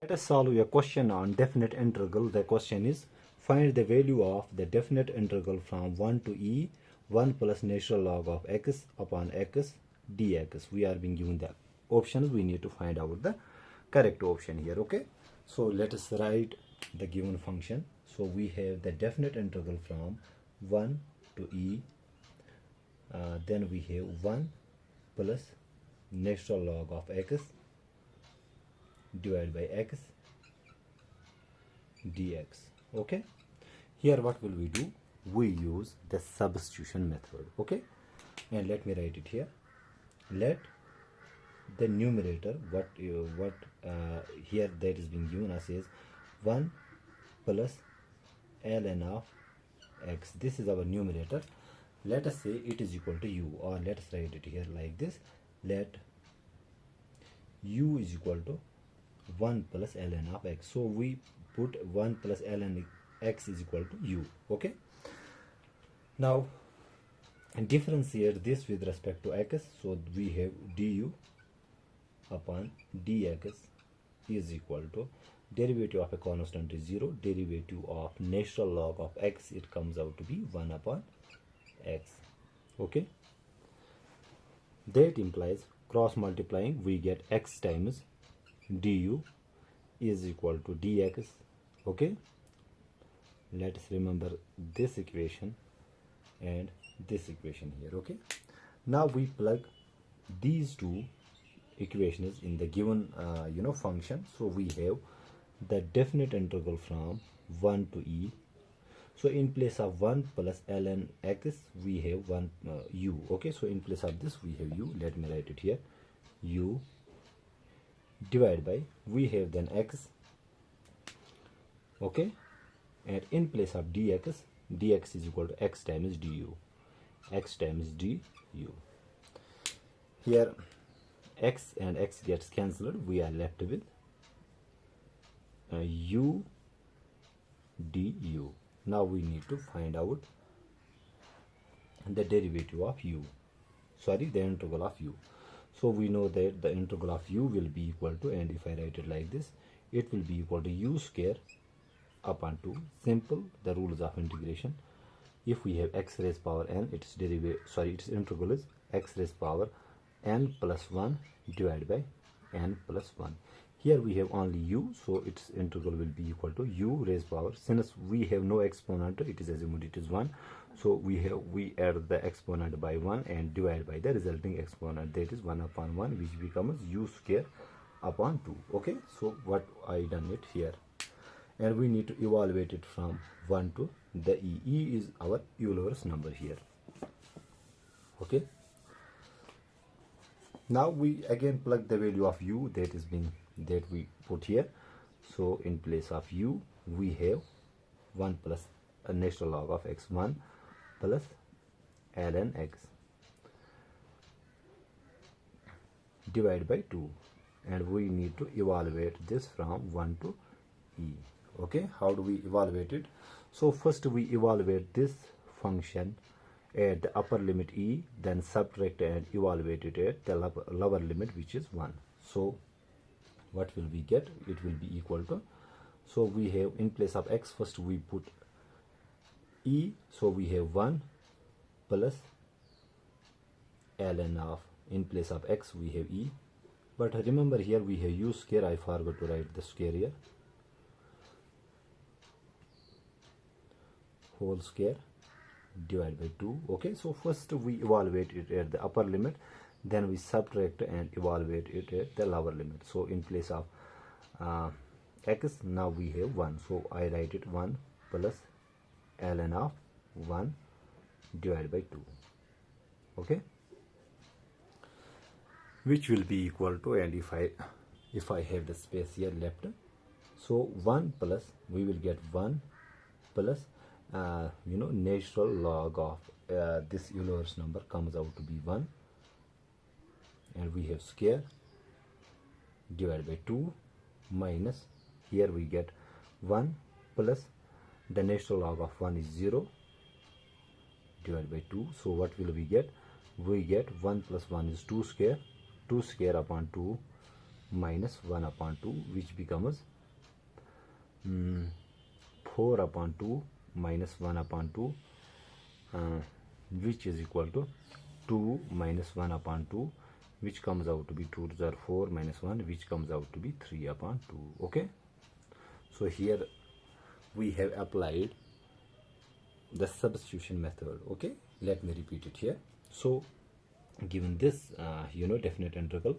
Let us solve a question on definite integral. The question is, find the value of the definite integral from 1 to e 1 plus natural log of x upon x dx. We are being given the options. We need to find out the correct option here. Okay, so let us write the given function. So we have the definite integral from 1 to e, then we have 1 plus natural log of x divided by x dx. Okay, here what will we do? We use the substitution method. Okay, and let me write it here. Let the numerator, here that is being given us is 1 plus ln of x. This is our numerator. Let us say it is equal to u, or let us write it here like this. Let u is equal to 1 plus ln of x. So we put 1 plus ln x is equal to u. Okay, now differentiate this with respect to x. So we have du upon dx is equal to derivative of a constant is 0, derivative of natural log of x, it comes out to be 1 upon x. Okay, that implies cross multiplying we get x times du is equal to dx. Okay, let us remember this equation and this equation here. Okay, now we plug these two equations in the given function. So we have the definite integral from 1 to e. So in place of 1 plus ln x we have 1 u. Okay, so in place of this we have u. Let me write it here, u divided by, we have then x. Okay, and in place of dx, dx is equal to x times du, x times du. Here x and x gets cancelled. We are left with u du. Now we need to find out the derivative of u, the integral of u. So we know that the integral of u will be equal to, and if I write it like this, it will be equal to u square upon 2. Simple, the rules of integration. If we have x raised power n, its integral is x raised power n plus 1 divided by n plus 1. Here we have only u, so its integral will be equal to u raised power. Since we have no exponent, it is assumed it is 1. So we add the exponent by 1 and divide by the resulting exponent, that is 1 upon 1, which becomes u square upon 2. Okay, so what I done it here, and we need to evaluate it from 1 to the e. E is our Euler's number here. Okay, now we again plug the value of u that we put here. So in place of u we have 1 plus a natural log of x, 1 plus ln x divided by 2, and we need to evaluate this from 1 to e. Okay, how do we evaluate it? So first we evaluate this function at the upper limit e, then subtract and evaluate it at the lower limit, which is 1. So what will we get? It will be equal to, so we have in place of x, first we put e, so we have 1 plus ln of, in place of x we have e, but remember here we have u square. I forgot to write the square here, whole square divided by 2. Okay, so first we evaluate it at the upper limit, then we subtract and evaluate it at the lower limit. So in place of x, now we have 1, so I write it 1 plus ln of 1 divided by 2. Okay, which will be equal to, and if I have the space here left, so 1 plus, we will get 1 plus natural log of this Euler's number comes out to be 1, and we have square divided by 2 minus, here we get 1 plus the natural log of 1 is 0 divided by 2. So what will we get? We get 1 plus 1 is 2 square upon 2 minus 1 upon 2, which becomes 4 upon 2 minus 1 upon 2, which is equal to 2 minus 1 upon 2, which comes out to be 2 to the 4 minus 1, which comes out to be 3 upon 2. Okay, so here we have applied the substitution method. Okay, let me repeat it here. So given this definite integral,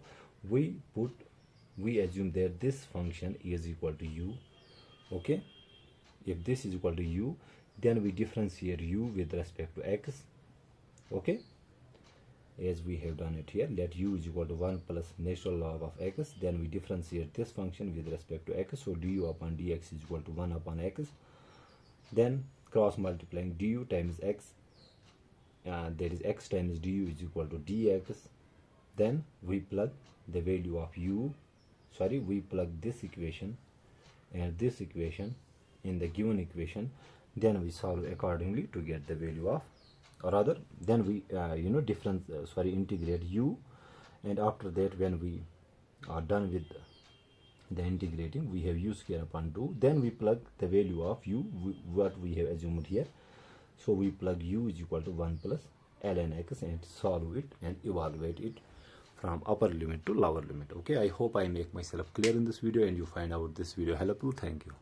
we assume that this function is equal to u. Okay, if this is equal to u, then we differentiate u with respect to x. Okay, as we have done it here, let u is equal to 1 plus natural log of x, then we differentiate this function with respect to x. So du upon dx is equal to 1 upon x, then cross multiplying du times x, that is x times du is equal to dx. Then we plug the value of u, we plug this equation and this equation in the given equation, then we solve accordingly to get the value of, or rather then we integrate u, and after that when we are done with the integrating, we have u square upon 2, then we plug the value of u, what we have assumed here. So we plug u is equal to 1 plus ln x and solve it and evaluate it from upper limit to lower limit. Okay, I hope I make myself clear in this video and you find out this video helpful. Thank you.